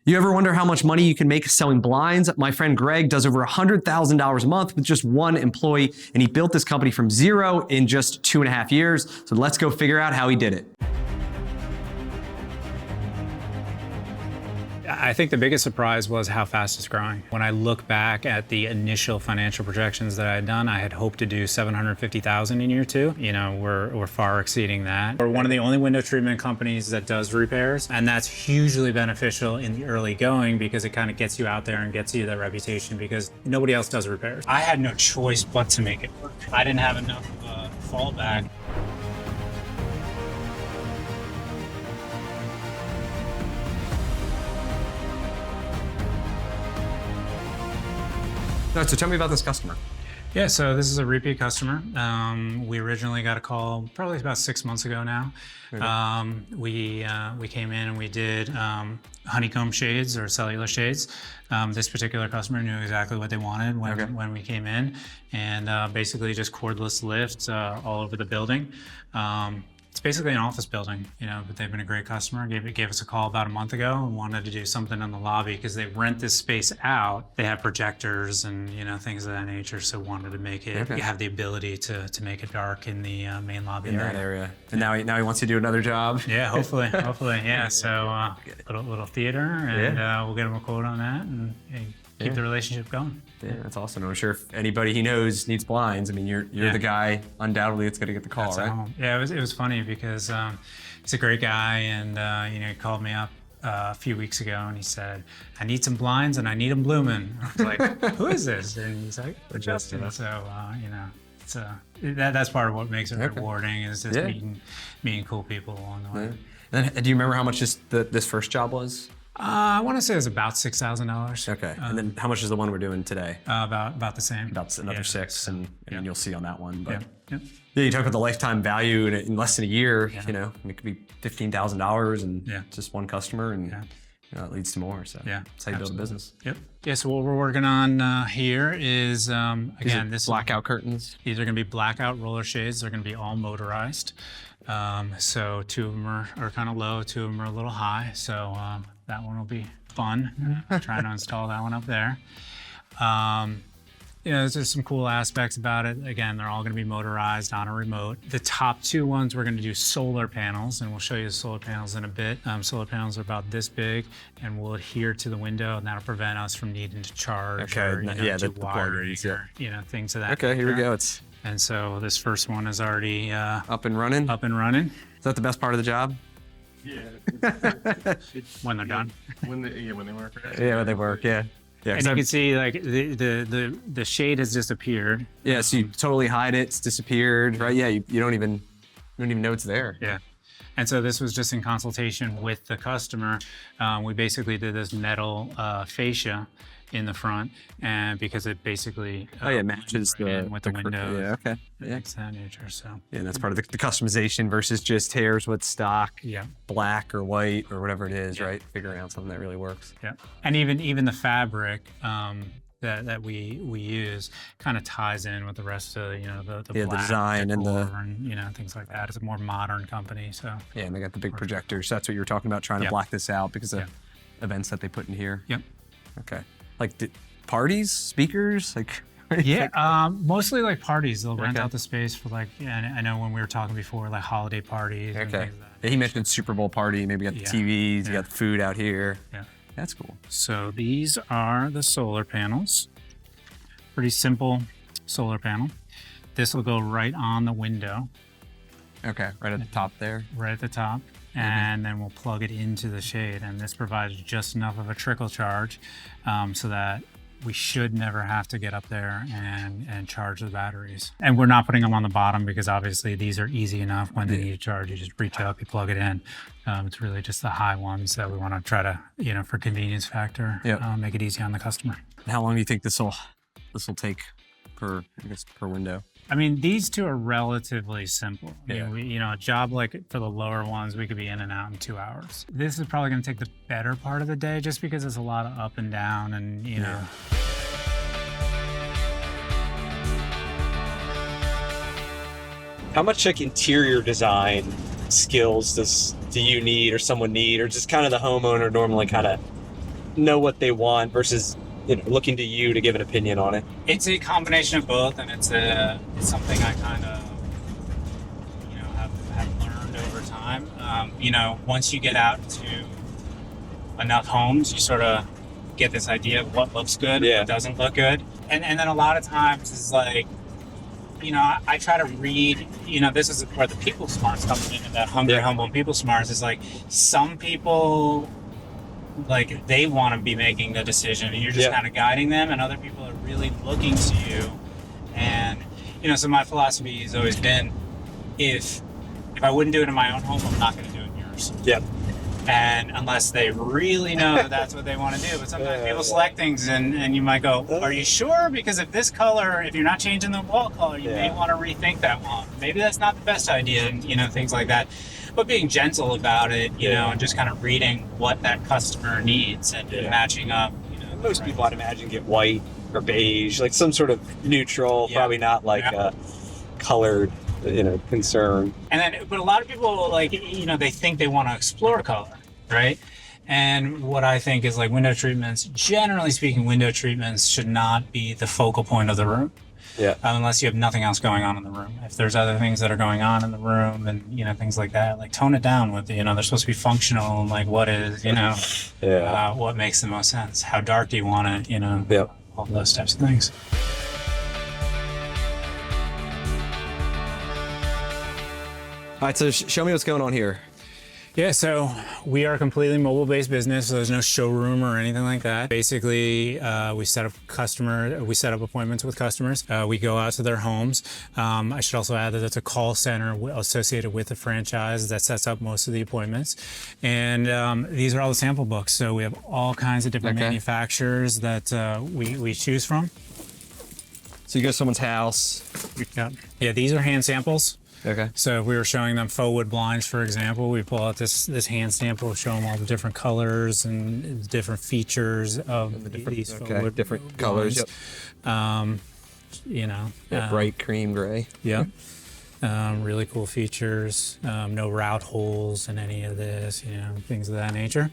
You ever wonder how much money you can make selling blinds? My friend Greg does over $100,000 a month with just one employee, and he built this company from zero in just 2.5 years. So let's go figure out how he did it. I think the biggest surprise was how fast it's growing. When I look back at the initial financial projections that I had done, I had hoped to do 750,000 in year 2. You know, we're far exceeding that. We're one of the only window treatment companies that does repairs, and that's hugely beneficial in the early going because it kind of gets you out there and gets you that reputation because nobody else does repairs. I had no choice but to make it work. I didn't have enough of a fallback. So tell me about this customer. Yeah, so this is a repeat customer. We originally got a call probably about 6 months ago now. We came in and we did honeycomb shades or cellular shades. This particular customer knew exactly what they wanted when we came in, and basically just cordless lifts all over the building. It's basically an office building, you know, but they've been a great customer. Gave us a call about a month ago and wanted to do something in the lobby because they rent this space out. They have projectors and, you know, things of that nature. So wanted to make it, have the ability to make it dark in the main lobby area. In that area. And now he wants to do another job. Yeah, hopefully, yeah. So little theater and we'll get him a quote on that and keep the relationship going. Yeah, that's awesome. I'm sure if anybody he knows needs blinds, I mean, you're the guy undoubtedly that's going to get the call, right? Yeah, it was funny because he's a great guy, and you know, he called me up a few weeks ago and he said, "I need some blinds and I need them bloomin'." I was like, "Who is this?" And he's like, "Justin." So you know, it's that's part of what makes it rewarding is just meeting cool people along the way. And then, do you remember how much this first job was? I want to say it was about $6,000. Okay, and then how much is the one we're doing today? About the same. About another 6, and you'll see on that one. But yeah, you talk about the lifetime value in less than a year. You know, and it could be $15,000 and just one customer, and you know, it leads to more. So that's how you build a business. Yep. Yeah. So what we're working on here is again this blackout curtains. These are going to be blackout roller shades. They're going to be all motorized. So 2 of them are kind of low, 2 of them are a little high. So that one will be fun. Trying to install that one up there. You know, there's some cool aspects about it. Again, they're all going to be motorized on a remote. The top 2 ones, we're going to do solar panels, and we'll show you the solar panels in a bit. Solar panels are about this big and will adhere to the window, and that'll prevent us from needing to charge or, you know, the wires or, you know, things of that nature. Here we go. And so this first one is already up and running. Is that the best part of the job? Yeah. When they're done. When they work. Right? Yeah, when they work. Yeah. And you can see like the shade has disappeared. Yeah, so you totally hide it. It's disappeared, right? Yeah, you don't even know it's there. Yeah. And so this was just in consultation with the customer. We basically did this metal fascia in the front, and because it basically it matches with the window. Yeah, okay. It's that nature. So and that's part of the customization versus just here's what's stock. Yeah. Black or white or whatever it is, right? Figuring out something that really works. Yeah. And even the fabric that we use kind of ties in with the rest of the black the design and you know, things like that. It's a more modern company, so and they got the big projectors. That's what you were talking about, trying to black this out because of events that they put in here. Yep. Okay. Like parties, speakers, like. Mostly like parties. They'll rent out the space for like. Yeah, I know when we were talking before, like holiday parties. And things like that. Yeah, he mentioned Super Bowl party. Maybe you got the TVs. You got the food out here. Yeah. That's cool. So these are the solar panels. Pretty simple solar panel. This will go right on the window. Okay, right at the top there. Right at the top. And then we'll plug it into the shade. And this provides just enough of a trickle charge so that we should never have to get up there and charge the batteries. And we're not putting them on the bottom because obviously these are easy enough. When they need to charge, you just reach up, you plug it in. It's really just the high ones that we want to try to, you know, for convenience factor, make it easy on the customer. How long do you think this will take per window? I mean, these 2 are relatively simple. I mean, you know, a job like for the lower ones, we could be in and out in 2 hours. This is probably going to take the better part of the day just because it's a lot of up and down and, you know. How much like interior design skills do you need or someone need, or just kind of the homeowner normally kind of know what they want versus looking to you to give an opinion on it? It's a combination of both, and it's something I kind of have learned over time. Once you get out to enough homes, you sort of get this idea of what looks good, what doesn't look good, and then a lot of times it's like, I try to read. This is where the people smarts comes into that hungry, humble people smarts. Is like some people, like they want to be making the decision, and you're just kind of guiding them, and other people are really looking to you. And so my philosophy has always been, if I wouldn't do it in my own home, I'm not going to do it in yours. Yep. And unless they really know that that's what they want to do. But sometimes people select things and you might go, are you sure? Because if this color, if you're not changing the wall color, you may want to rethink that one. Maybe that's not the best idea, and things like that. But being gentle about it, and just kind of reading what that customer needs and matching up. Most people, I'd imagine, get white or beige, like some sort of neutral, probably not like a colored concern. But a lot of people, like, they think they want to explore color, right? And what I think is, like, window treatments, generally speaking, window treatments should not be the focal point of the room. Yeah. Unless you have nothing else going on in the room. If there's other things that are going on in the room and, things like that, like tone it down with, they're supposed to be functional and like what is, what makes the most sense? How dark do you want it, all those types of things. All right, so show me what's going on here. Yeah, so we are a completely mobile-based business, so there's no showroom or anything like that. Basically, we set up appointments with customers. We go out to their homes. I should also add that it's a call center associated with the franchise that sets up most of the appointments. And these are all the sample books. So we have all kinds of different manufacturers that we choose from. So you go to someone's house. Yeah, these are hand samples. Okay. So if we were showing them faux wood blinds, for example, we pull out this hand sample, show them all the different colors and different features of these faux wood different colors. Blinds. Bright cream gray. Yeah. Really cool features. No route holes in any of this, things of that nature.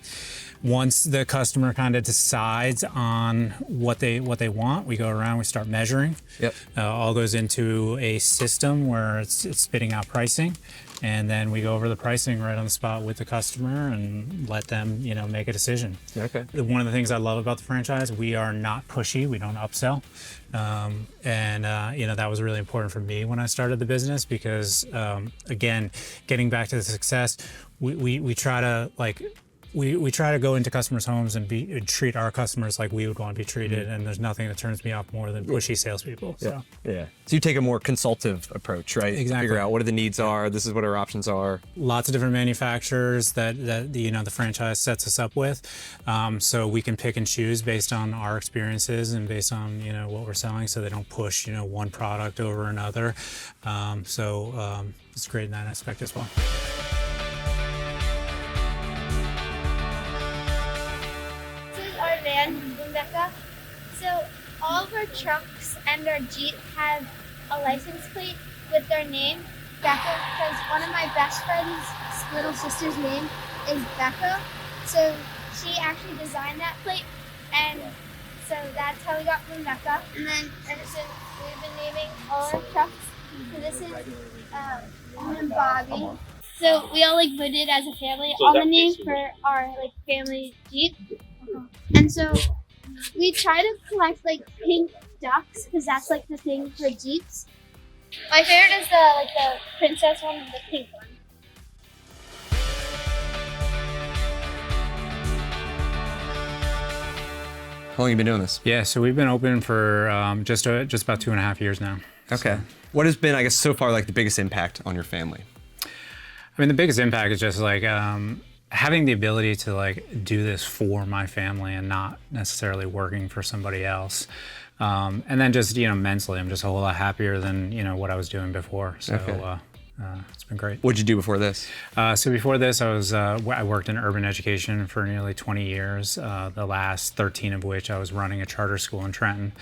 Once the customer kind of decides on what they want, we go around, we start measuring. Yep. All goes into a system where it's spitting out pricing, and then we go over the pricing right on the spot with the customer and let them, make a decision. Okay. One of the things I love about the franchise, we are not pushy. We don't upsell. That was really important for me when I started the business because, again, getting back to the success, we try to we try to go into customers' homes and treat our customers like we would want to be treated, and there's nothing that turns me off more than pushy salespeople. So. Yeah. So you take a more consultative approach, right? Exactly. Figure out what are the needs are. This is what our options are. Lots of different manufacturers that the franchise sets us up with, so we can pick and choose based on our experiences and based on what we're selling, so they don't push one product over another. It's great in that aspect as well. So all of our trucks and our Jeep have a license plate with their name, Becca, because one of my best friend's little sister's name is Becca. So she actually designed that plate, and so that's how we got from Becca. And then ever since, we've been naming all our trucks. So this is me and Bobby. So we all voted as a family on the name for our family Jeep. And so we try to collect pink ducks because that's the thing for Jeeps. My favorite is the princess one, the pink one. How long have you been doing this? Yeah, so we've been open for just about 2.5 years now. Okay. So. What has been, I guess, so far the biggest impact on your family? I mean, the biggest impact is just having the ability to do this for my family and not necessarily working for somebody else. And then just, mentally, I'm just a whole lot happier than, what I was doing before. So it's been great. What'd you do before this? So before this, I worked in urban education for nearly 20 years, the last 13 of which I was running a charter school in Trenton,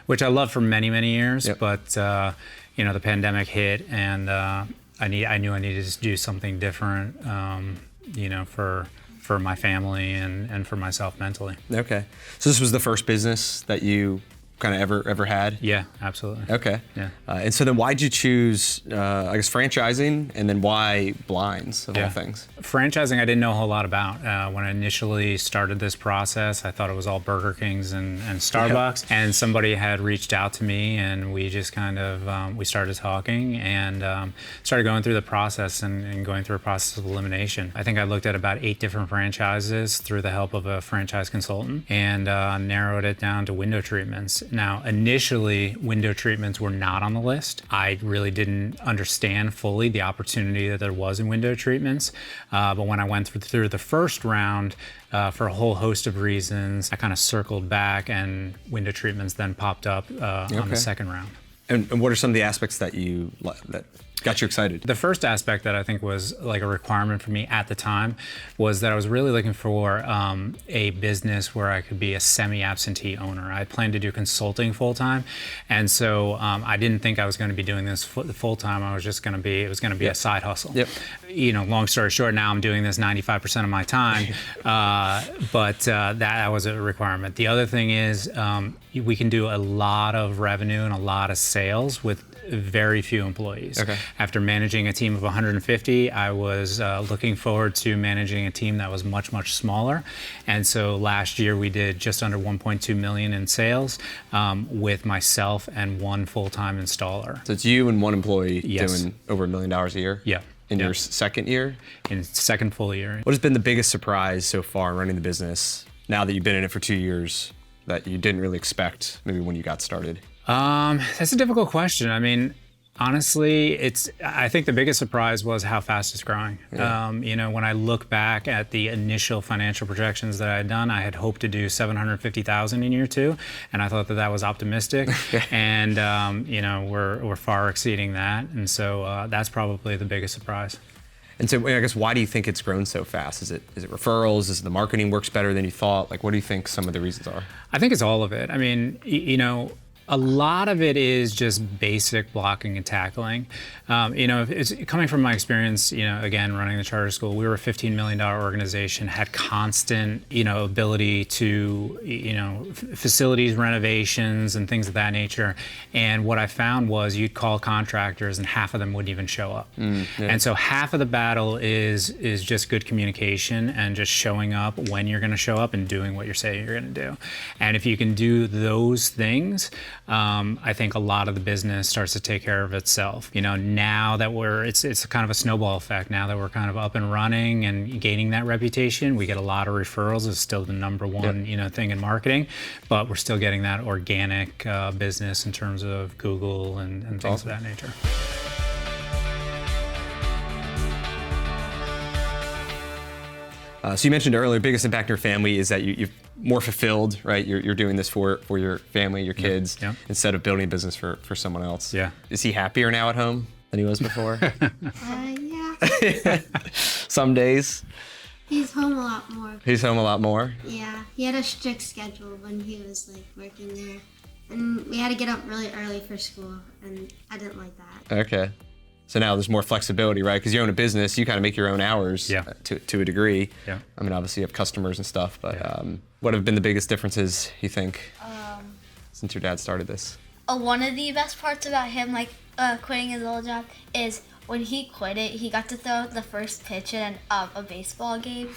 which I loved for many, many years. Yep. But, the pandemic hit and I knew I needed to do something different, for for my family and for myself mentally. Okay. So this was the first business that you kind of ever had? Yeah, absolutely. Okay. Yeah. And so then why'd you choose, I guess, franchising, and then why blinds of all things? Franchising, I didn't know a whole lot about. When I initially started this process, I thought it was all Burger Kings and Starbucks. Yeah. And somebody had reached out to me, and we just kind of, we started talking and started going through the process and going through a process of elimination. I think I looked at about 8 different franchises through the help of a franchise consultant and narrowed it down to window treatments. Now, initially, window treatments were not on the list. I really didn't understand fully the opportunity that there was in window treatments. But when I went through the first round, for a whole host of reasons, I kind of circled back, and window treatments then popped up on the second round. And what are some of the aspects that got you excited? The first aspect that I think was like a requirement for me at the time was that I was really looking for a business where I could be a semi-absentee owner. I planned to do consulting full-time, and so I didn't think I was going to be doing this full-time. It was going to be a side hustle. Yep. You know, long story short, now I'm doing this 95% of my time, but that was a requirement. The other thing is we can do a lot of revenue and a lot of sales with very few employees. Okay. After managing a team of 150, I was looking forward to managing a team that was much, much smaller. And so last year we did just under 1.2 million in sales with myself and 1 full-time installer. So it's you and 1 employee doing over $1 million a year? Yeah. In your second year? In second full year. What has been the biggest surprise so far in running the business, now that you've been in it for 2 years, that you didn't really expect maybe when you got started? That's a difficult question. I mean, honestly, I think the biggest surprise was how fast it's growing. Yeah. You know, when I look back at the initial financial projections that I had done, I had hoped to do 750,000 in year 2, and I thought that was optimistic. And you know, we're far exceeding that, and so that's probably the biggest surprise. And so, I guess, why do you think it's grown so fast? Is it referrals? Is it the marketing works better than you thought? Like, what do you think some of the reasons are? I think it's all of it. I mean, you know, a lot of it is just basic blocking and tackling. You know, it's coming from my experience, you know, again, running the charter school, we were a $15 million organization, had constant, you know, ability to, you know, facilities renovations and things of that nature. And what I found was you'd call contractors and half of them wouldn't even show up. And so half of the battle is just good communication and just showing up when you're going to show up and doing what you're saying you're going to do. And if you can do those things, I think a lot of the business starts to take care of itself. You know, now that it's kind of a snowball effect. Now that we're kind of up and running and gaining that reputation, we get a lot of referrals. It's still the number one, you know, thing in marketing, but we're still getting that organic business in terms of Google and things of that nature. So you mentioned earlier, biggest impact on your family is that you're more fulfilled, right? You're doing this for your family, your kids, instead of building a business for someone else. Yeah. Is he happier now at home than he was before? Yeah. Some days. He's home a lot more. He's home a lot more? Yeah. He had a strict schedule when he was like working there. And we had to get up really early for school, and I didn't like that. Okay. So now there's more flexibility, right? Because you own a business, you kind of make your own hours to a degree. Yeah. I mean, obviously you have customers and stuff, but what have been the biggest differences, you think, since your dad started this? One of the best parts about him, like quitting his old job, is when he quit it, he got to throw the first pitch in a baseball game.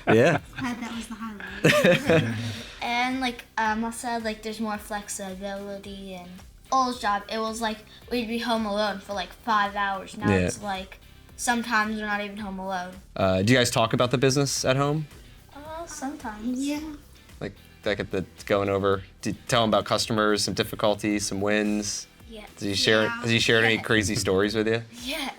Yeah. That was the highlight. And like Emma said, like there's more flexibility. And old job, it was like we'd be home alone for like 5 hours. Now it's like sometimes we're not even home alone. Do you guys talk about the business at home? Sometimes. Yeah. Like at the going over, do you tell him about customers, some difficulties, some wins? Yeah. Has he shared any crazy stories with you? Yes.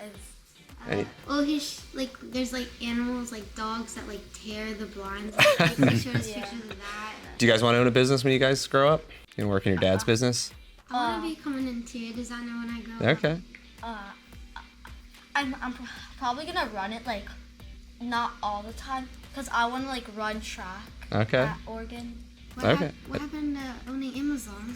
Well, he's like, there's like animals, like dogs that like tear the blinds. Like, he showed us pictures of that. Do you guys want to own a business when you guys grow up? You want to work in your dad's business? I want to become an interior designer when I grow up. Okay. I'm probably gonna run it like not all the time because I want to like run track at Oregon. What happened to owning Amazon?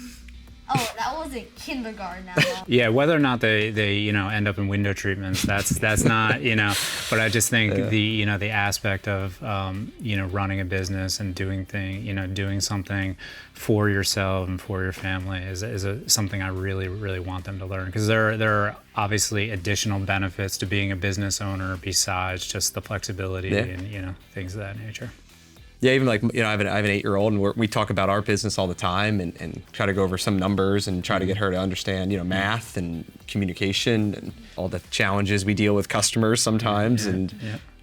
Oh, that wasn't kindergarten. Yeah, whether or not they end up in window treatments, that's not, but I just think the aspect of running a business and doing something for yourself and for your family is something I really, really want them to learn, because there are obviously additional benefits to being a business owner besides just the flexibility and things of that nature. Yeah, even like, I have an 8-year-old, and we talk about our business all the time and try to go over some numbers and try to get her to understand, math and communication and all the challenges we deal with customers sometimes, and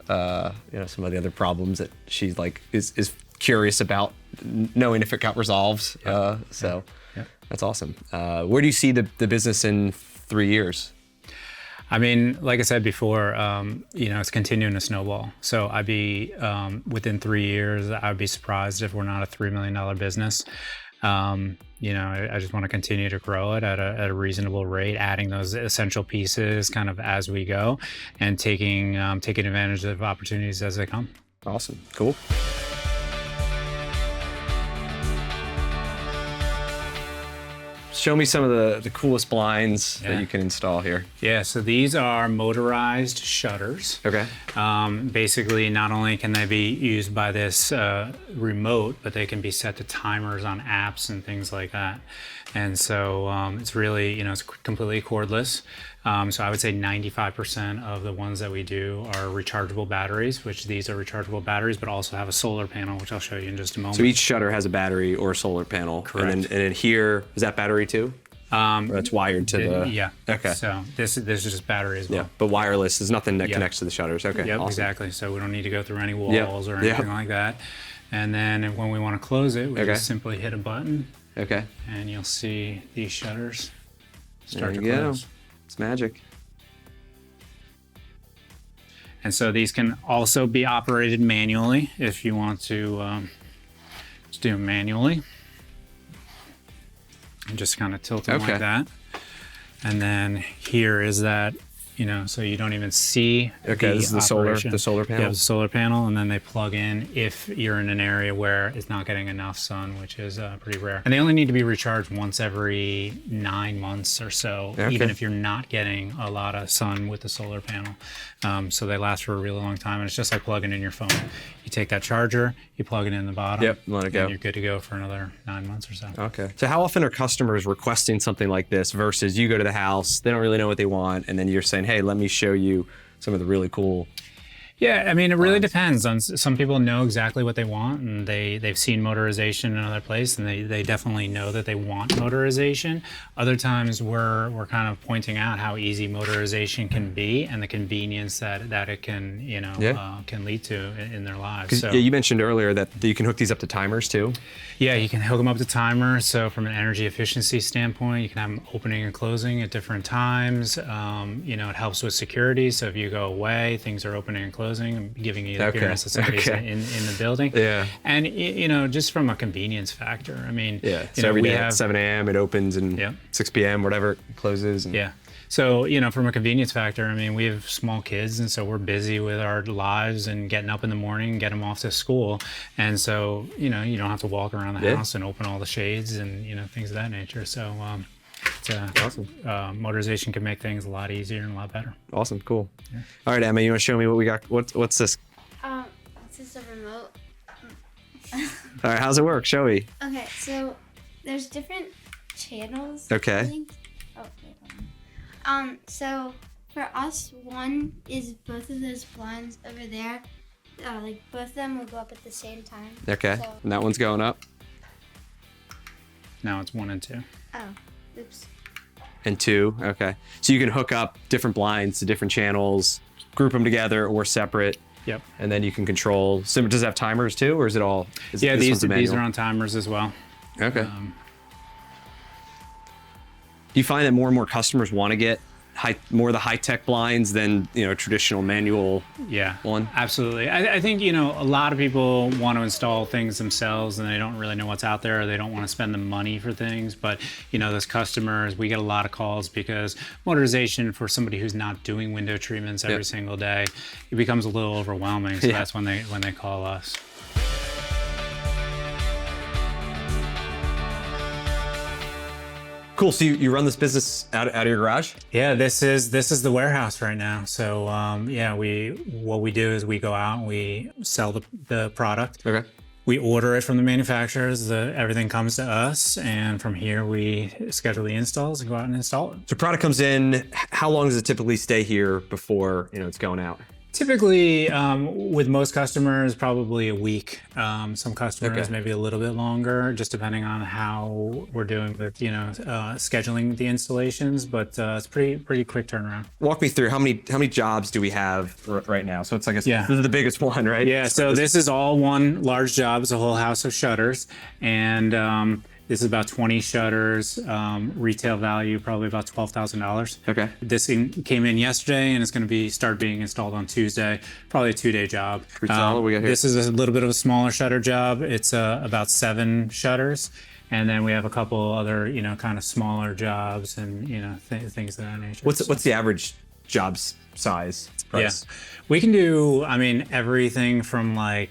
some of the other problems that she is curious about knowing if it got resolved. So that's awesome. Where do you see the business in 3 years? I mean, like I said before, it's continuing to snowball. So I'd be, within 3 years, I'd be surprised if we're not a $3 million business. I just want to continue to grow it at a reasonable rate, adding those essential pieces kind of as we go, and taking advantage of opportunities as they come. Awesome. Cool. Show me some of the coolest blinds that you can install here. Yeah, so these are motorized shutters. Okay. Basically, not only can they be used by this remote, but they can be set to timers on apps and things like that. And so it's really, it's completely cordless. So I would say 95% of the ones that we do are rechargeable batteries, which these are rechargeable batteries, but also have a solar panel, which I'll show you in just a moment. So each shutter has a battery or a solar panel. Correct. And then here, is that battery too? Or it's wired to the... Yeah. Okay. So this is just battery as well. Yeah, but wireless. There's nothing that connects to the shutters. Okay, Yep, awesome. Exactly. So we don't need to go through any walls or anything like that. And then when we want to close it, we just simply hit a button. Okay. And you'll see these shutters start to There you close. go. It's magic. And so these can also be operated manually if you want to just do them manually. And just kind of tilt them like that. And then here is that, so you don't even see this is the solar panel? Yeah, the solar panel, and then they plug in if you're in an area where it's not getting enough sun, which is pretty rare. And they only need to be recharged once every 9 months or so, even if you're not getting a lot of sun with the solar panel. So they last for a really long time, and it's just like plugging in your phone. You take that charger, you plug it in the bottom, let it go. And you're good to go for another 9 months or so. Okay. So how often are customers requesting something like this versus you go to the house, they don't really know what they want, and then you're saying, hey, let me show you some of the really cool... Yeah, I mean, it really depends. On some people know exactly what they want, and they've seen motorization in another place, and they definitely know that they want motorization. Other times we're kind of pointing out how easy motorization can be and the convenience that it can can lead to in their lives. So, you mentioned earlier that you can hook these up to timers too. Yeah, you can hook them up to timers. So from an energy efficiency standpoint, you can have them opening and closing at different times. It helps with security. So if you go away, things are opening and closing, giving you the appearance that somebody's in the building. Yeah. And just from a convenience factor, I mean, so every day at 7 a.m. it opens, and 6 p.m. whatever it closes. And... Yeah. So, from a convenience factor, I mean, we have small kids, and so we're busy with our lives and getting up in the morning and get them off to school. And so, you don't have to walk around the house and open all the shades and, things of that nature. So, awesome. Motorization can make things a lot easier and a lot better. Awesome. Cool. Yeah. All right, Emma, you want to show me what we got? What's this? This is a remote. All right, how's it work? Show me. Okay, so there's different channels. Okay. So for us, one is both of those blinds over there. Both of them will go up at the same time. Okay. So, and that one's going up? Now it's 1 and 2. Oh, oops. And 2, okay. So you can hook up different blinds to different channels, group them together or separate. Yep. And then you can control. So does it have timers too, or is it all? These are on timers as well. Okay. Do you find that more and more customers want to get more of the high-tech blinds than traditional manual one? Absolutely. I think a lot of people want to install things themselves and they don't really know what's out there, or they don't want to spend the money for things. But those customers, we get a lot of calls because motorization for somebody who's not doing window treatments every single day, it becomes a little overwhelming. So that's when they call us. Cool. So you run this business out of your garage? Yeah, this is the warehouse right now. So what we do is we go out and we sell the product. Okay. We order it from the manufacturers. Everything comes to us, and from here we schedule the installs and go out and install it. So product comes in. How long does it typically stay here before it's going out? Typically, with most customers, probably a week. Some customers maybe a little bit longer, just depending on how we're doing with scheduling the installations. But it's pretty quick turnaround. Walk me through how many jobs do we have right now? So it's this is the biggest one, right? Yeah. So this is all one large job. It's a whole house of shutters, and this is about 20 shutters, retail value probably about $12,000. Okay. This came in yesterday and it's going to start being installed on Tuesday. Probably a 2-day job. We got here. This is a little bit of a smaller shutter job. It's about 7 shutters. And then we have a couple other, kind of smaller jobs and, things of that nature. What's the average jobs size? Price? Yeah. We can do, everything from a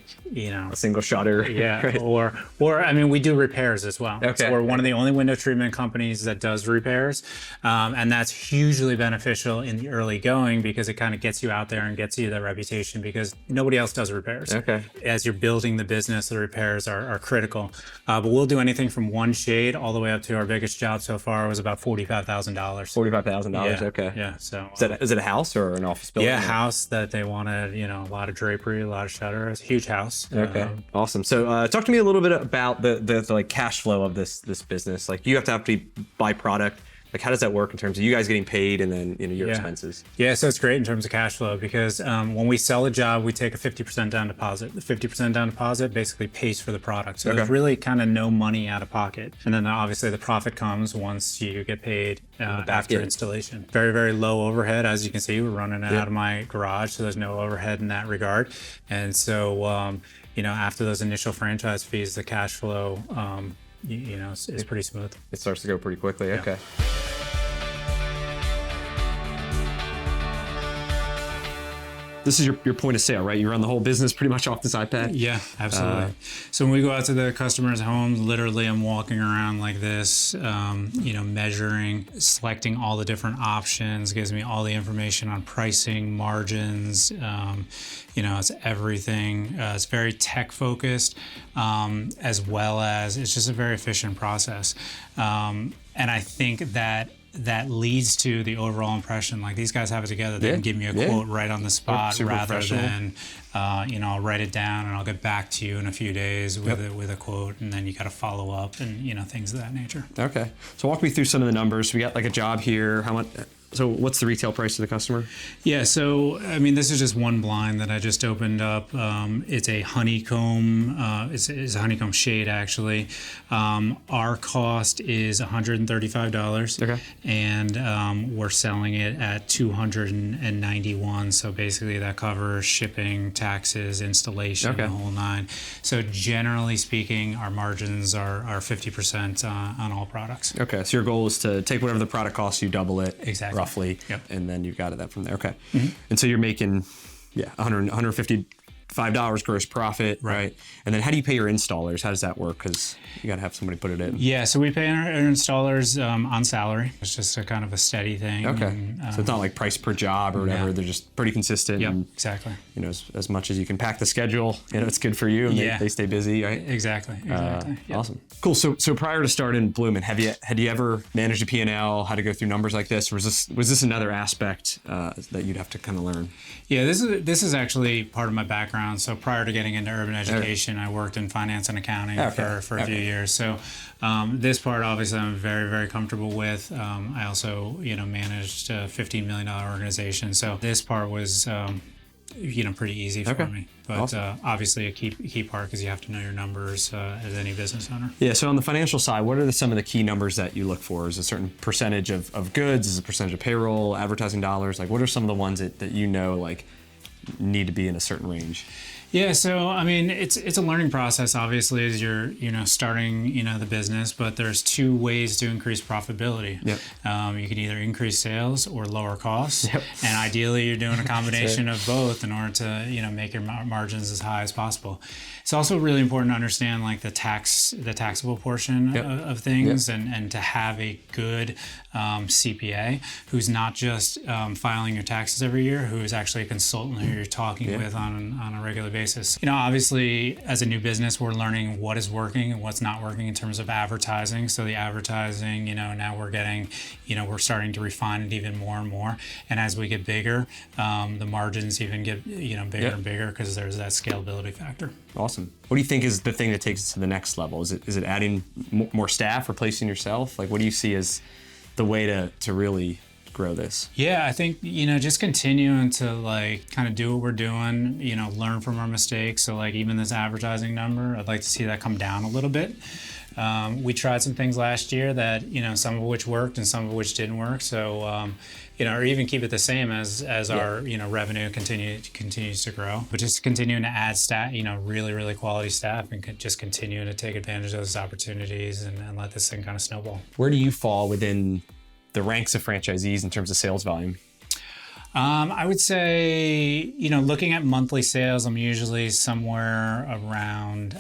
single shutter. Yeah. Right. Or we do repairs as well. Okay. So we're one of the only window treatment companies that does repairs. And that's hugely beneficial in the early going because it kind of gets you out there and gets you that reputation because nobody else does repairs. Okay. As you're building the business, the repairs are critical. But we'll do anything from one shade all the way up to our biggest job so far was about $45,000. $45,000. Yeah. Okay. Yeah. So is it a house or an office building? Yeah, house that they wanted, a lot of drapery, a lot of shutters, huge house. Okay, awesome. So talk to me a little bit about the cash flow of this business. You have to buy product. How does that work in terms of you guys getting paid and then your expenses? Yeah, so it's great in terms of cash flow because when we sell a job, we take a 50% down deposit. The 50% down deposit basically pays for the product. So there's really kind of no money out of pocket. And then obviously the profit comes once you get paid after installation. Very, very low overhead. As you can see, we're running it out of my garage, so there's no overhead in that regard. And so, after those initial franchise fees, the cash flow is pretty smooth. It starts to go pretty quickly. Yeah. Okay. This is your point of sale, right? You run the whole business pretty much off this iPad? Yeah, absolutely. So when we go out to the customer's homes, literally I'm walking around like this, measuring, selecting all the different options, gives me all the information on pricing, margins, it's everything. It's very tech focused, as well as it's just a very efficient process. And I think that leads to the overall impression. These guys have it together. They can give me a quote right on the spot rather than, I'll write it down and I'll get back to you in a few days with a quote, and then you got to follow up and things of that nature. Okay. So walk me through some of the numbers. We got a job here. How much? So what's the retail price to the customer? Yeah, so this is just one blind that I just opened up. It's a honeycomb. It's a honeycomb shade actually. Our cost is $135. Okay. And we're selling it at $291. So basically that covers shipping, taxes, installation, the whole nine. So generally speaking, our margins are 50% on all products. Okay, so your goal is to take whatever the product costs, you double it. Exactly. Roughly, yep. And then you've got it that from there. Okay, and so you're making, $155 gross profit, right? And then how do you pay your installers? How does that work? Because you got to have somebody put it in. Yeah, so we pay our installers on salary. It's just a kind of a steady thing. Okay, and, so it's not like price per job or whatever. They're just pretty consistent. Yep, and, exactly. As much as you can pack the schedule, it's good for you, and they stay busy, right? Exactly. Yep. Awesome. Cool. So prior to starting Bloomin, had you ever managed a P&L? How to go through numbers like this? Or was this another aspect that you'd have to kind of learn? Yeah, this is actually part of my background. So prior to getting into urban education, I worked in finance and accounting for a few years. So this part, obviously, I'm very, very comfortable with. I also, managed a $15 million organization. So this part was, pretty easy for me. But awesome. Obviously a key part because you have to know your numbers as any business owner. Yeah, so on the financial side, what are some of the key numbers that you look for? Is a certain percentage of goods? Is a percentage of payroll, advertising dollars? What are some of the ones that need to be in a certain range? Yeah, so I mean, it's a learning process, obviously, as you're starting the business. But there's two ways to increase profitability. Yep. You can either increase sales or lower costs, Yep. and ideally, you're doing a combination of both in order to make your margins as high as possible. It's also really important to understand like the taxable portion Yep. of things, Yep. and to have a good CPA who's not just filing your taxes every year, who is actually a consultant who you're talking with on a regular basis. Obviously, as a new business, we're learning what is working and what's not working in terms of advertising. So the advertising, now we're getting, we're starting to refine it even more and more. And as we get bigger, the margins even get, bigger and bigger because there's that scalability factor. Awesome. What do you think is the thing that takes it to the next level? Is it adding more staff, replacing yourself? Like, what do you see as the way to really grow this? Yeah, I think, just continuing to like kind of do what we're doing, learn from our mistakes. So like even this advertising number, I'd like to see that come down a little bit. We tried some things last year that, some of which worked and some of which didn't work. So, or even keep it the same as our, revenue continues to grow. But just continuing to add staff, really, really quality staff, and just continuing to take advantage of those opportunities and let this thing kind of snowball. Where do you fall within the ranks of franchisees in terms of sales volume? I would say, looking at monthly sales, I'm usually somewhere around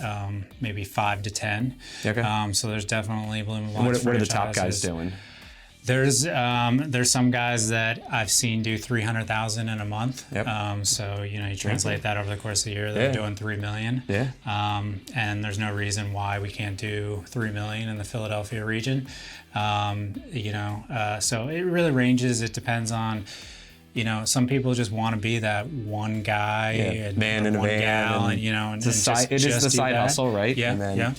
maybe 5 to 10. Okay. So there's definitely Bloomin' Blinds. What are the top guys doing? There's some guys that I've seen do 300,000 in a month. Yep. So you translate that over the course of the year, they're doing 3 million. Yeah. And there's no reason why we can't do 3 million in the Philadelphia region. So it really ranges. It depends on. Some people just want to be that one guy and man in a one van, gal, and it is the side hustle, right? Yeah. And then,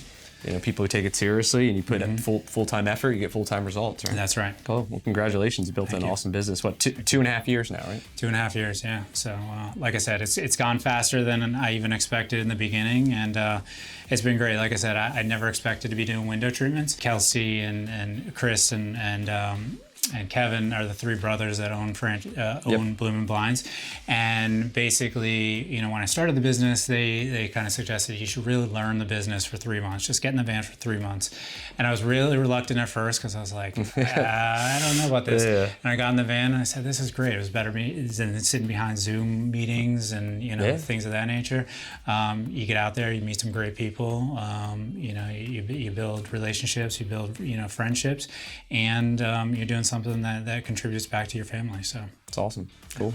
people who take it seriously and you put in full-time effort, you get full-time results, right? That's right. Cool. Well, congratulations. You built an awesome business. What, 2.5 years now, right? 2.5 years, yeah. So, like I said, it's gone faster than I even expected in the beginning, and it's been great. Like I said, I never expected to be doing window treatments. Kelsey and Chris and Kevin are the three brothers that own Bloomin' Blinds. And basically, when I started the business, they kind of suggested you should really learn the business for 3 months. Just get in the van for 3 months. And I was really reluctant at first because I was like, I don't know about this. Yeah. And I got in the van and I said, this is great. It was better than sitting behind Zoom meetings and things of that nature. You get out there, you meet some great people. You build relationships, you build friendships, and you're doing something that contributes back to your family. So it's awesome. Cool.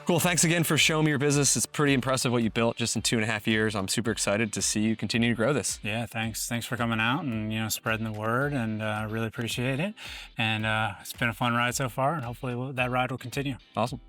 Cool. Thanks again for showing me your business. It's pretty impressive what you built just in 2.5 years. I'm super excited to see you continue to grow this. Yeah, thanks. Thanks for coming out and spreading the word, and I really appreciate it. And it's been a fun ride so far, and hopefully that ride will continue. Awesome.